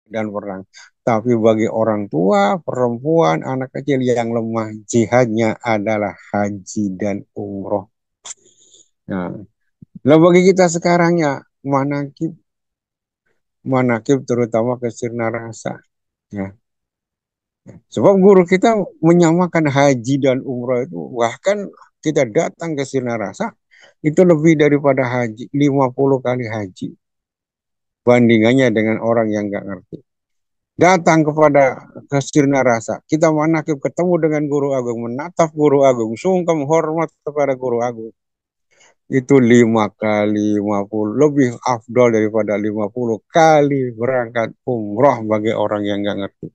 dan perang. Tapi bagi orang tua, perempuan, anak kecil yang lemah, jihadnya adalah haji dan umroh. Nah, lah bagi kita sekarang ya manakib, manakib terutama ke sirna rasa. Ya. Sebab guru kita menyamakan haji dan umroh itu bahkan kita datang ke sirna rasa itu lebih daripada haji, 50 kali haji. Bandingannya dengan orang yang nggak ngerti. Datang kepada kesirna rasa. Kita manakib ketemu dengan guru agung, menatap guru agung, sungkem hormat kepada guru agung. Itu 5 kali 50 lebih afdol daripada 50 kali berangkat umroh bagi orang yang nggak ngerti.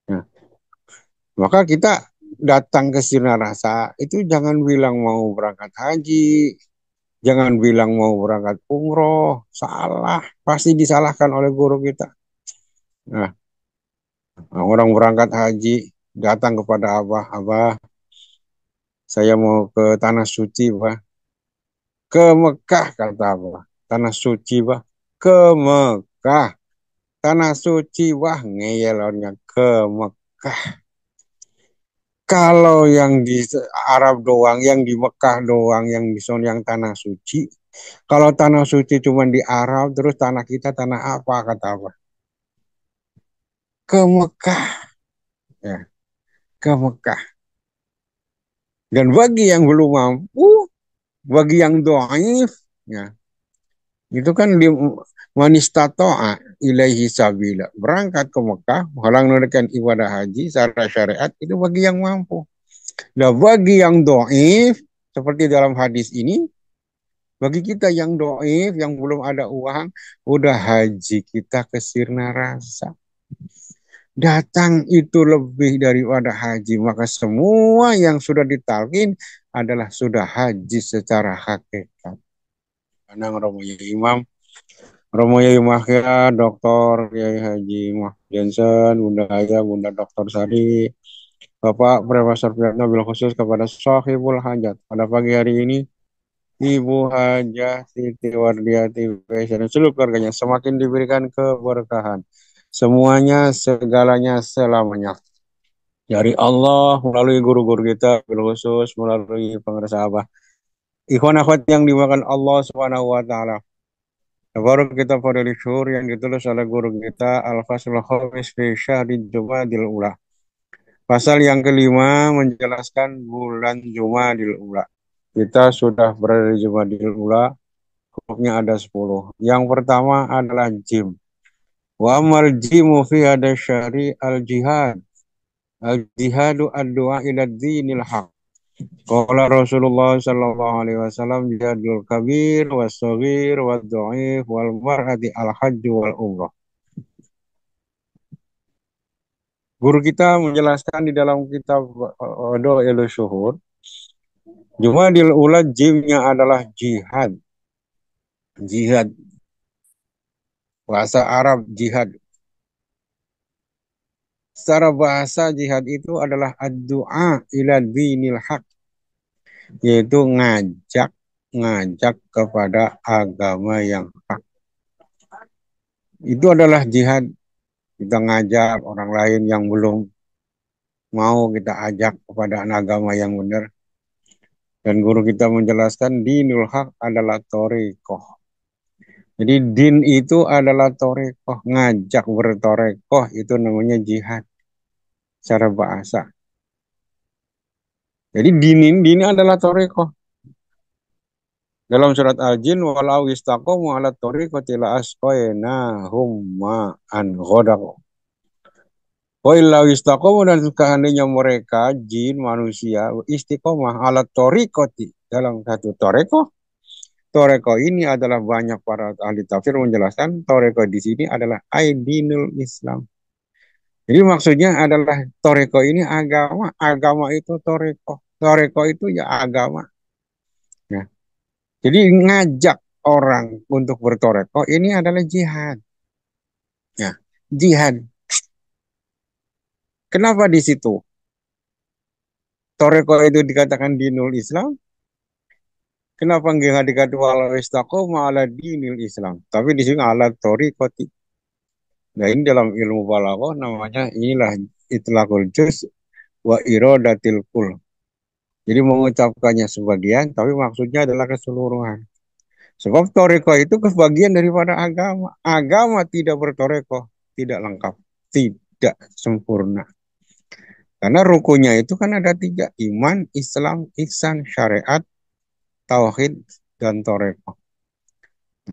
Nah, maka kita datang ke sirna rasa itu jangan bilang mau berangkat haji, jangan bilang mau berangkat umroh, salah, pasti disalahkan oleh guru kita. Nah, orang berangkat haji datang kepada Abah, Abah, saya mau ke tanah suci, Bah. Ke Mekah, kata Abah. Tanah suci, Bah. Ke Mekah. Tanah suci, wah ngeyel orangnya. Ke Mekah. Kalau yang di Arab doang, yang di Mekah doang, yang di son yang tanah suci. Kalau tanah suci cuma di Arab, terus tanah kita tanah apa, kata Abah. Ke Mekah. Ya, ke Mekah. Dan bagi yang belum mampu, bagi yang doaif, ya, itu kan di manistato'a ilaihi sabila. Berangkat ke Mekah, melaksanakan ibadah haji secara syariat itu bagi yang mampu. Nah, bagi yang doif, seperti dalam hadis ini, bagi kita yang doif, yang belum ada uang, udah haji kita ke sirna rasa. Datang itu lebih daripada haji, maka semua yang sudah ditalkin adalah sudah haji secara hakikat. Karena Romonya Imam Romo Yai Mahya, Dr. Yai Haji Mah Jensen, Bunda Aya, Bunda Dr. Sari, Bapak Profesor Pidana bil khusus kepada Sohibul Hajat. Pada pagi hari ini, Ibu Hajah Siti Wardiati Faisal dan seluruh keluarganya semakin diberikan keberkahan. Semuanya, segalanya, selamanya. Dari Allah, melalui guru-guru kita, bil khusus, melalui pengerasa Abah. Ikhwan akhwat yang dimakan Allah Subhanahu wa Ta'ala. Baru kita pada syuhur yang ditulis oleh guru kita Al-Faslul Khamis fi Syahri Jumadil Ula. Pasal yang kelima menjelaskan bulan Jumadil Ula. Kita sudah berada di Jumadil Ula, hurufnya ada 10. Yang pertama adalah jim. Wa amal jimu fi ada syari al-jihad. Al-jihadu ad-du'a ila dinil haq. Qala Rasulullah sallallahu alaihi wasallam jihadul kabir was-saghir wad-dha'if wal mar'ati al-hajj wal umrah. Guru kita menjelaskan di dalam kitab Do'il Syuhur, Jumadil Ula jimnya adalah jihad. Jihad. Bahasa Arab jihad. Secara bahasa jihad itu adalah ad-du'a ila dinil haq. Yaitu ngajak kepada agama yang hak. Itu adalah jihad. Kita ngajak orang lain yang belum mau kita ajak kepada agama yang benar. Dan guru kita menjelaskan dinul haq adalah thoriqoh. Jadi din itu adalah thoriqoh. Ngajak berthoriqoh itu namanya jihad secara bahasa. Jadi din adalah thoriqoh. Dalam surat Al-Jin, walau istaqomu ala thoriqoti la asqainahum ma'an ghadaqo. Wa illa istaqomu dan seandainya mereka jin manusia istiqomah ala thoriqoti dalam satu thoriqoh. Toreko ini adalah banyak para ahli tafsir menjelaskan toreko di sini adalah aidinul Islam. Jadi maksudnya adalah toreko ini agama, agama itu toreko, toreko itu ya agama. Ya. Jadi ngajak orang untuk bertoreko ini adalah jihad. Ya, jihad. Kenapa di situ toreko itu dikatakan dinul Islam? Kenapa nggak dikatakan walau istaqoma ala dinil Islam? Tapi di sini ala torikoti. Nah, ini dalam ilmu balaghah namanya inilah itlaqul juz wa iradatil kul. Jadi mengucapkannya sebagian, tapi maksudnya adalah keseluruhan. Sebab toreko itu kebagian daripada agama. Agama tidak bertoreko, tidak lengkap, tidak sempurna. Karena rukunya itu kan ada tiga, iman, Islam, ihsan, syariat, tauhid, dan toreko.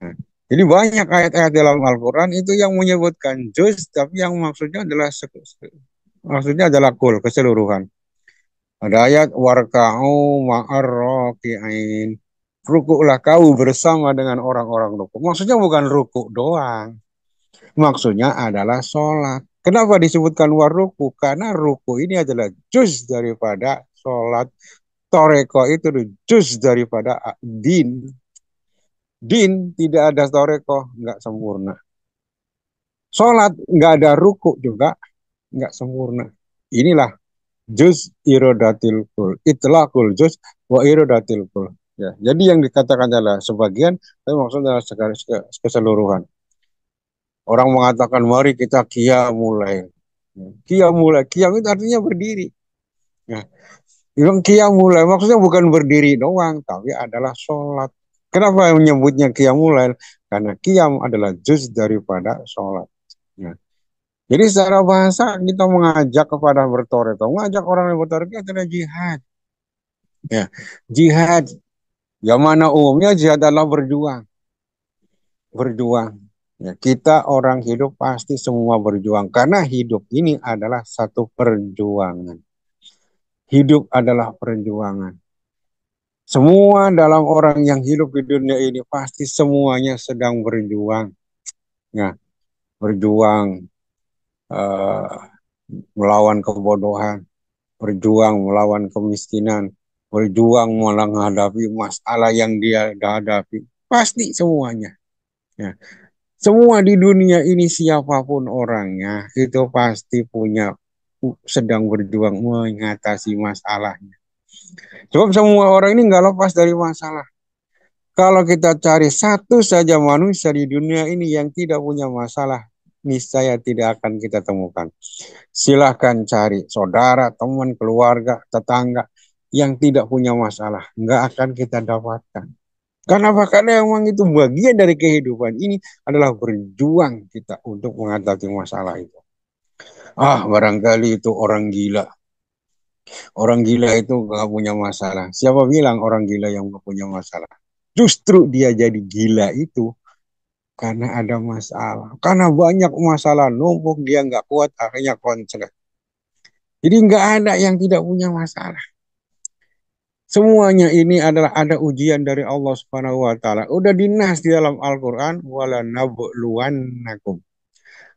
Nah, jadi banyak ayat-ayat dalam Al-Quran itu yang menyebutkan juz, tapi yang maksudnya adalah kul, keseluruhan. Ada ayat warka'u ma'arraki'in. Rukuklah kau bersama dengan orang-orang rukuk. Maksudnya bukan rukuk doang. Maksudnya adalah sholat. Kenapa disebutkan waruku? Karena ruku ini adalah juz daripada sholat. Toreko itu juz daripada din. Din tidak ada toreko, nggak sempurna. Sholat nggak ada ruku juga, nggak sempurna. Inilah juz irodatil kul. Itlaqul juz wa irodatil kul. Ya, jadi yang dikatakan adalah sebagian, tapi maksudnya adalah keseluruhan. Orang mengatakan mari kita mulai. Mulai. Qiyam itu artinya berdiri. Nah, bilang mulai maksudnya bukan berdiri doang, tapi adalah sholat. Kenapa menyebutnya mulai? Karena qiyam adalah juz daripada sholat. Nah, jadi secara bahasa kita mengajak kepada bertoreko, mengajak orang yang bertoreko adalah jihad. Ya, jihad. Yang mana umumnya jihad adalah berjuang, berjuang. Ya, kita orang hidup pasti semua berjuang karena hidup ini adalah satu perjuangan. Hidup adalah perjuangan. Semua dalam orang yang hidup di dunia ini pasti semuanya sedang berjuang. Ya, berjuang uh, melawan kebodohan, berjuang melawan kemiskinan, berjuang menghadapi masalah yang dia hadapi. Pasti semuanya. Ya. Semua di dunia ini siapapun orangnya itu pasti punya sedang berjuang mengatasi masalahnya. Sebab semua orang ini nggak lepas dari masalah. Kalau kita cari satu saja manusia di dunia ini yang tidak punya masalah, niscaya tidak akan kita temukan. Silahkan cari saudara, teman, keluarga, tetangga yang tidak punya masalah. Nggak akan kita dapatkan. Karena apa? Karena memang itu bagian dari kehidupan ini adalah berjuang kita untuk mengatasi masalah itu. Ah, barangkali itu orang gila. Orang gila itu nggak punya masalah. Siapa bilang orang gila yang nggak punya masalah? Justru dia jadi gila itu karena ada masalah. Karena banyak masalah numpuk, dia nggak kuat, akhirnya konslet. Jadi nggak ada yang tidak punya masalah. Semuanya ini adalah ada ujian dari Allah Subhanahu wa taala. Udah dinas di dalam Al-Qur'an wala nabluwannakum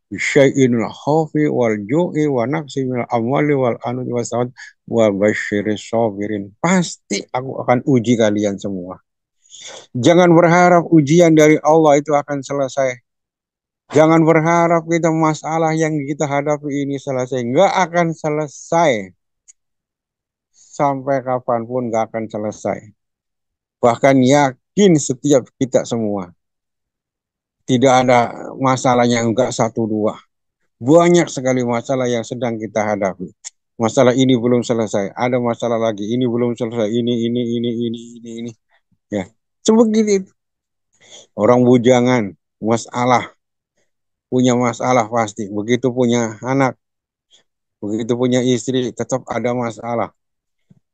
bisyai'in khaufi wal ju'i wa naqsi minal amwali wal anfusi was samawati wa basyiris sabirin. Pasti aku akan uji kalian semua. Jangan berharap ujian dari Allah itu akan selesai. Jangan berharap kita masalah yang kita hadapi ini selesai. Nggak akan selesai. Sampai kapanpun nggak akan selesai. Bahkan yakin setiap kita semua. Tidak ada masalah yang enggak satu dua. Banyak sekali masalah yang sedang kita hadapi. Masalah ini belum selesai. Ada masalah lagi. Ini belum selesai. Ini. Ya. Sebegitu. Orang bujangan. Masalah. Punya masalah pasti. Begitu punya anak. Begitu punya istri. Tetap ada masalah.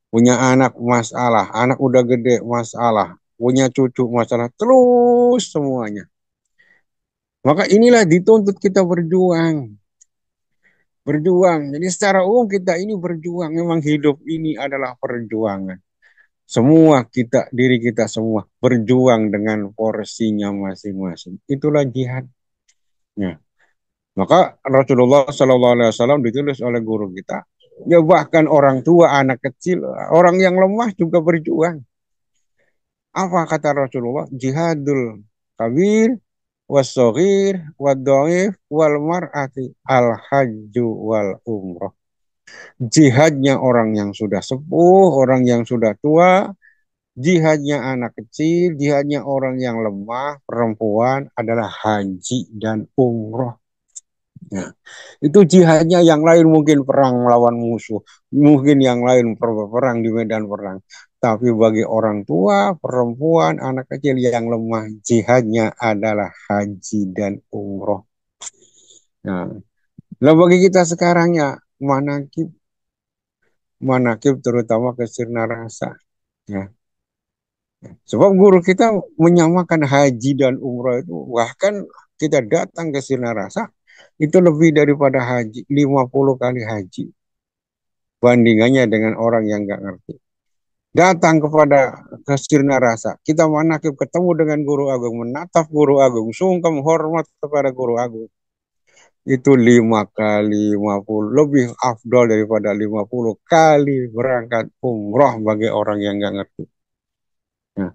Punya anak masalah. Anak udah gede masalah. Punya cucu masalah. Terus semuanya. Maka inilah dituntut kita berjuang. Berjuang. Jadi secara umum kita ini berjuang. Memang hidup ini adalah perjuangan. Semua kita, diri kita semua berjuang dengan porsinya masing-masing. Itulah jihad. Ya. Maka Rasulullah SAW ditulis oleh guru kita. Ya bahkan orang tua, anak kecil, orang yang lemah juga berjuang. Apa kata Rasulullah? Jihadul kabir was-saghir wad-dhaif wal mar'ati al-hajju wal umrah. Jihadnya orang yang sudah sepuh, orang yang sudah tua, jihadnya anak kecil, jihadnya orang yang lemah, perempuan adalah haji dan umroh. Ya, itu jihadnya yang lain mungkin perang melawan musuh, mungkin yang lain perang di medan perang. Tapi bagi orang tua, perempuan, anak kecil yang lemah, jihadnya adalah haji dan umroh. Nah, lah bagi kita sekarang ya manakib, manakib terutama ke sirna rasa. Ya. Sebab guru kita menyamakan haji dan umroh itu bahkan kita datang ke sirna rasa itu lebih daripada haji, 50 kali haji. Bandingannya dengan orang yang nggak ngerti. Datang kepada kesirna rasa. Kita manakib ketemu dengan guru agung, menatap guru agung, sungkem hormat kepada guru agung. Itu 5 kali 50 lebih afdol daripada 50 kali berangkat umroh bagi orang yang nggak ngerti. Nah,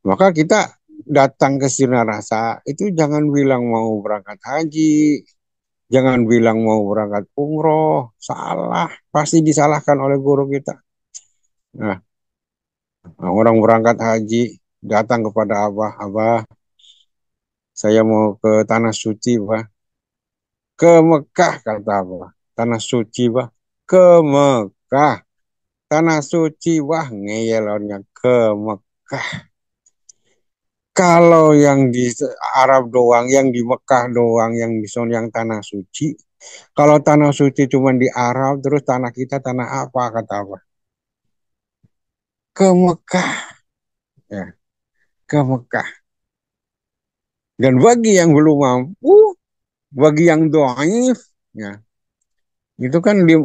maka kita datang ke sirna rasa itu jangan bilang mau berangkat haji, jangan bilang mau berangkat umroh, salah, pasti disalahkan oleh guru kita. Nah, orang berangkat haji datang kepada Abah, Abah, saya mau ke tanah suci, Bah. Ke Mekah, kata Abah. Tanah suci, Bah. Ke Mekah. Tanah suci, Bah. Ngeyel orangnya. Ke Mekah. Kalau yang di Arab doang, yang di Mekah doang, yang di son yang tanah suci. Kalau tanah suci cuma di Arab, terus tanah kita tanah apa, kata Abah. Ke Mekah. Ya, ke Mekah. Dan bagi yang belum mampu, bagi yang doaif, ya, itu kan di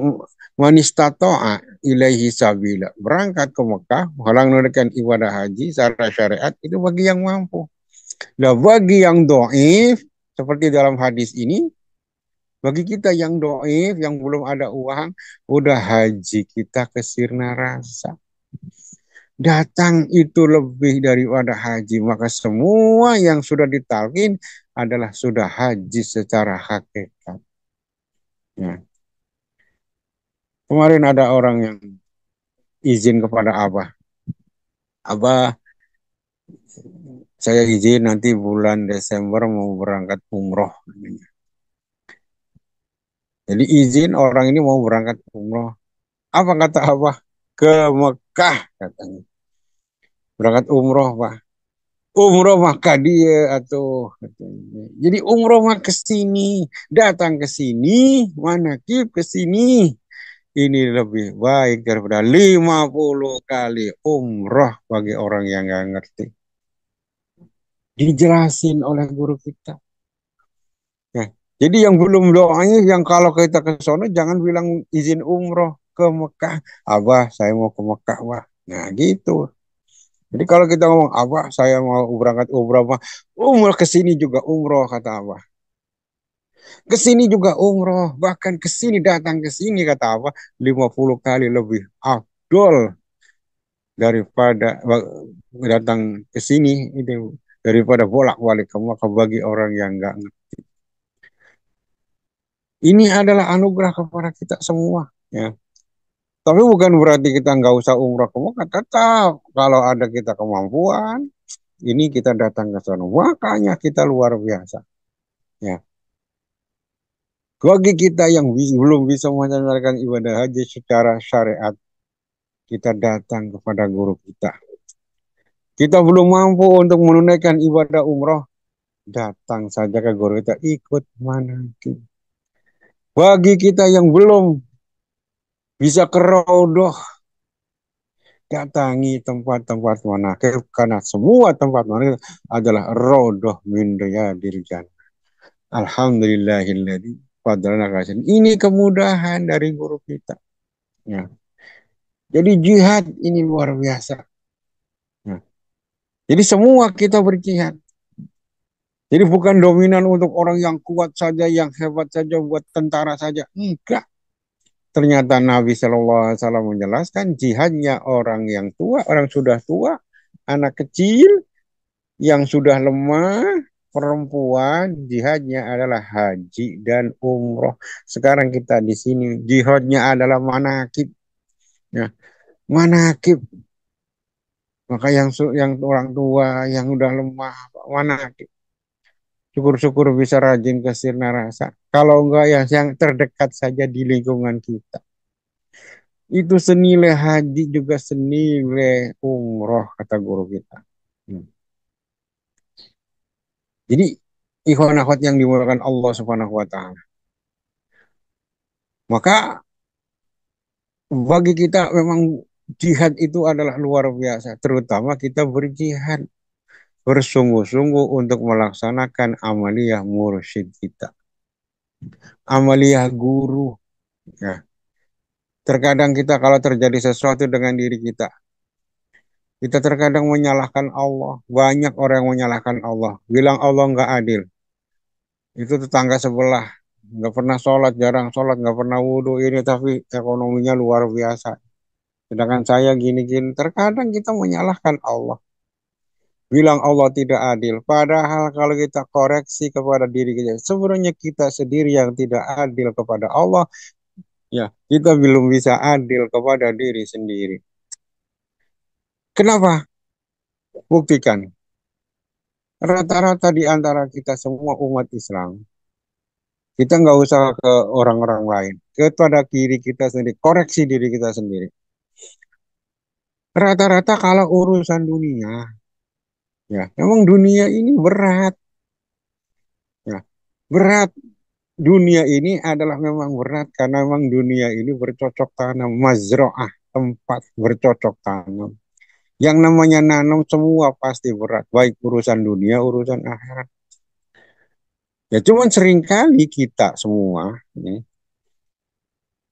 manistato'a ilaihi sabila. Berangkat ke Mekah, menunaikan ibadah haji secara syariat, itu bagi yang mampu. Nah, bagi yang doif, seperti dalam hadis ini, bagi kita yang doif, yang belum ada uang, udah haji kita ke sirna rasa. Datang itu lebih daripada haji. Maka semua yang sudah ditalkin adalah sudah haji secara hakikat. Ya. Kemarin ada orang yang izin kepada Abah. Abah, saya izin nanti bulan Desember mau berangkat umroh. Jadi izin orang ini mau berangkat umroh. Apa kata Abah? Ke Mekah katanya. Berangkat umroh, Pak. Umroh mah ke dia atau jadi umroh mah ke sini, datang ke sini, manakib ke sini. Ini lebih baik daripada 50 kali umroh bagi orang yang nggak ngerti. Dijelasin oleh guru kita. Ya. Jadi yang belum doanya, yang kalau kita ke sana jangan bilang izin umroh ke Mekah. Abah, saya mau ke Mekah, Wah. Nah, gitu. Jadi kalau kita ngomong, Abah, saya mau berangkat umroh, Wah. Umroh ke sini juga umroh, kata Abah. Ke sini juga umroh. Bahkan ke sini, datang ke sini, kata Abah. 50 kali lebih afdol daripada datang ke sini. Itu daripada bolak-balik ke Mekah bagi orang yang nggak. Ini adalah anugerah kepada kita semua. Ya. Tapi bukan berarti kita nggak usah umrah ke Mekah. Tetap kalau ada kita kemampuan, ini kita datang ke sana. Makanya kita luar biasa. Ya. Bagi kita yang belum bisa menjalankan ibadah haji secara syariat, kita datang kepada guru kita. Kita belum mampu untuk menunaikan ibadah umroh, datang saja ke guru kita, ikut mana. Bagi kita yang belum bisa ke Raudhah, datangi tempat-tempat manakib karena semua tempat manakib adalah rodoh min riyadil jannah. Alhamdulillahilladzi fadlana kasin. Ini kemudahan dari guru kita. Ya. Jadi jihad ini luar biasa. Ya. Jadi semua kita berjihad. Jadi bukan dominan untuk orang yang kuat saja, yang hebat saja, buat tentara saja. Enggak. Ternyata Nabi Shallallahu Alaihi Wasallam menjelaskan jihadnya orang yang tua, orang sudah tua, anak kecil, yang sudah lemah, perempuan, jihadnya adalah haji dan umroh. Sekarang kita di sini, jihadnya adalah manakib. Ya, manakib. Maka yang orang tua, yang udah lemah, manakib. Syukur-syukur bisa rajin ke sirna rasa. Kalau enggak ya yang terdekat saja di lingkungan kita. Itu senilai haji juga senilai umroh kata guru kita. Hmm. Jadi ikhwan akhwat yang dimulakan Allah Subhanahu wa taala. Maka bagi kita memang jihad itu adalah luar biasa, terutama kita berjihad bersungguh-sungguh untuk melaksanakan amaliyah mursyid kita, amaliyah guru. Ya, terkadang kita kalau terjadi sesuatu dengan diri kita, kita terkadang menyalahkan Allah. Banyak orang yang menyalahkan Allah, bilang Allah nggak adil. Itu tetangga sebelah, nggak pernah sholat, jarang sholat, nggak pernah wudhu ini, tapi ekonominya luar biasa. Sedangkan saya gini-gini, terkadang kita menyalahkan Allah. Bilang Allah tidak adil. Padahal kalau kita koreksi kepada diri kita, sebenarnya kita sendiri yang tidak adil kepada Allah, ya kita belum bisa adil kepada diri sendiri. Kenapa? Buktikan. Rata-rata di antara kita semua umat Islam, kita nggak usah ke orang-orang lain, kepada diri kita sendiri, koreksi diri kita sendiri. Rata-rata kalau urusan dunia, ya memang dunia ini berat, ya berat. Dunia ini adalah memang berat karena memang dunia ini bercocok tanam, mazroah, tempat bercocok tanam. Yang namanya nanam semua pasti berat, baik urusan dunia, urusan akhirat. Ya cuman seringkali kita semua, ini,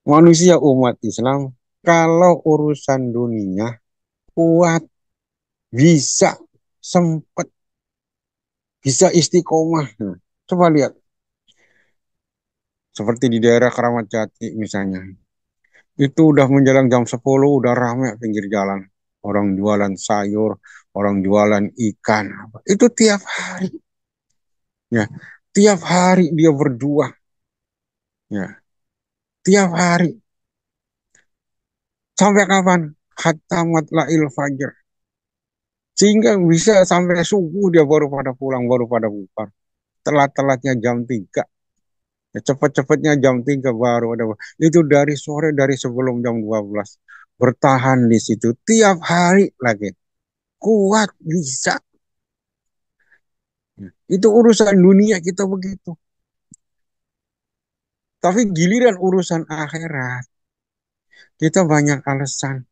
manusia umat Islam, kalau urusan dunia kuat, bisa, sempat, bisa istiqomah. Nah, coba lihat, seperti di daerah Keramat Jati misalnya. Itu udah menjelang jam 10 udah rame pinggir jalan. Orang jualan sayur, orang jualan ikan. Itu tiap hari. Ya, tiap hari dia berjuang. Ya, tiap hari. Sampai kapan? Hatta matla'il fajr. Sehingga bisa sampai subuh dia baru pada pulang, baru pada bubar. Telat-telatnya jam 3. Ya, cepat-cepatnya jam 3 baru ada. Itu dari sore, dari sebelum jam 12. Bertahan di situ tiap hari lagi. Kuat, bisa. Itu urusan dunia kita begitu. Tapi giliran urusan akhirat, kita banyak alasan.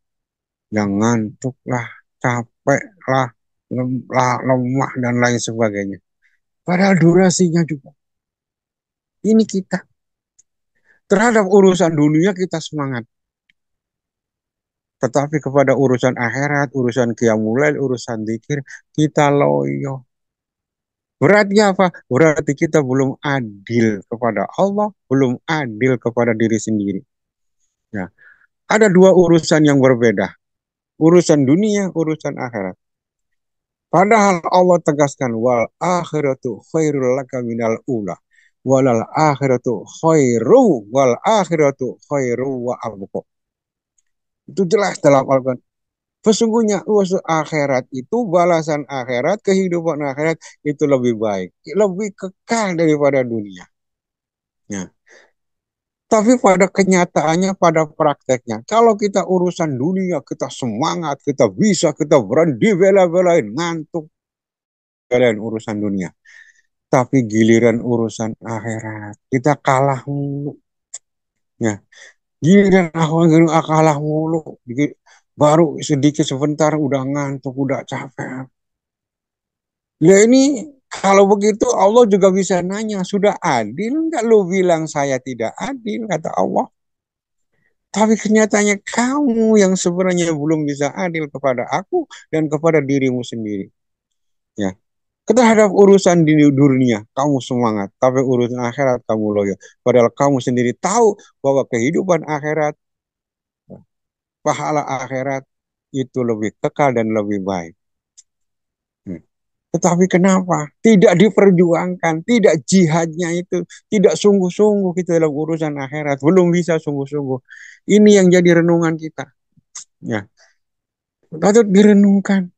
Yang ngantuk lah, capek lah, lemah, dan lain sebagainya. Padahal durasinya juga. Ini kita. Terhadap urusan dunia kita semangat. Tetapi kepada urusan akhirat, urusan qiyamul, urusan zikir, kita loyo. Berarti apa? Berarti kita belum adil kepada Allah, belum adil kepada diri sendiri. Ya. Ada dua urusan yang berbeda. Urusan dunia, urusan akhirat. Padahal Allah tegaskan wal akhiratu khairul laka minal ula. Walal akhiratu khairu wa abqa. Itu jelas dalam Al-Quran. Sesungguhnya urusan akhirat itu balasan akhirat, kehidupan akhirat itu lebih baik, lebih kekal daripada dunia. Ya. Tapi pada kenyataannya, pada prakteknya, kalau kita urusan dunia, kita semangat, kita bisa, kita berani bela-belain, ngantuk, belain urusan dunia. Tapi giliran urusan akhirat, kita kalah mulu. Ya, giliran akhirat kalah mulu. Baru sedikit sebentar udah ngantuk, udah capek. Ya ini kalau begitu Allah juga bisa nanya, sudah adil nggak lu bilang saya tidak adil, kata Allah. Tapi kenyataannya kamu yang sebenarnya belum bisa adil kepada aku dan kepada dirimu sendiri. Ya, terhadap urusan di dunia kamu semangat, tapi urusan akhirat kamu loyo. Padahal kamu sendiri tahu bahwa kehidupan akhirat, pahala akhirat itu lebih kekal dan lebih baik. Hmm. Tetapi kenapa tidak diperjuangkan, tidak jihadnya itu, tidak sungguh-sungguh kita dalam urusan akhirat, belum bisa sungguh-sungguh. Ini yang jadi renungan kita. Ya, patut direnungkan.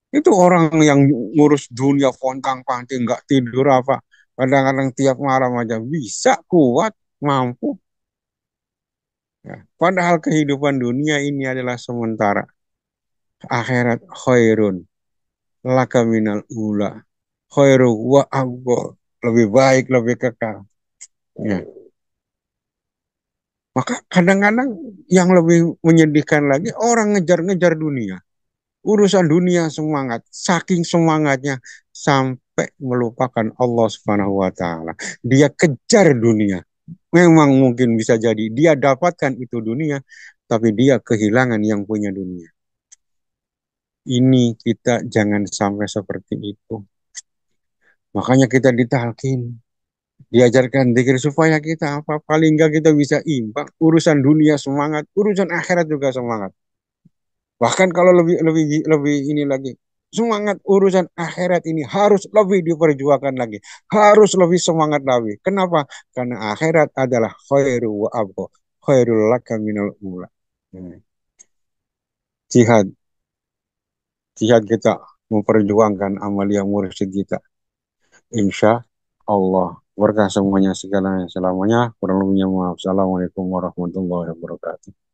Itu orang yang ngurus dunia pontang-panting, nggak tidur apa. Kadang-kadang tiap malam aja bisa kuat, mampu. Ya. Padahal kehidupan dunia ini adalah sementara. Akhirat khairun laka minal ula. Khairu wa abqa. Lebih baik, lebih kekal. Ya. Maka kadang-kadang yang lebih menyedihkan lagi orang ngejar-ngejar dunia. Urusan dunia semangat, saking semangatnya sampai melupakan Allah Subhanahu wa taala. Dia kejar dunia. Memang mungkin bisa jadi dia dapatkan itu dunia, tapi dia kehilangan yang punya dunia. Ini kita jangan sampai seperti itu. Makanya kita ditalkin, diajarkan zikir supaya kita apa? Paling enggak kita bisa imbang. Urusan dunia semangat, urusan akhirat juga semangat. Bahkan kalau lebih lebih lebih ini lagi, semangat urusan akhirat ini harus lebih diperjuangkan lagi, harus lebih semangat lagi. Kenapa? Karena akhirat adalah khairu wa abqa, khairul laka minal ula. Hmm. Jihad, jihad kita memperjuangkan amalia mursyid kita. Insya Allah berkah semuanya segalanya selamanya. Kurang lebihnya maaf. Assalamualaikum warahmatullahi wabarakatuh.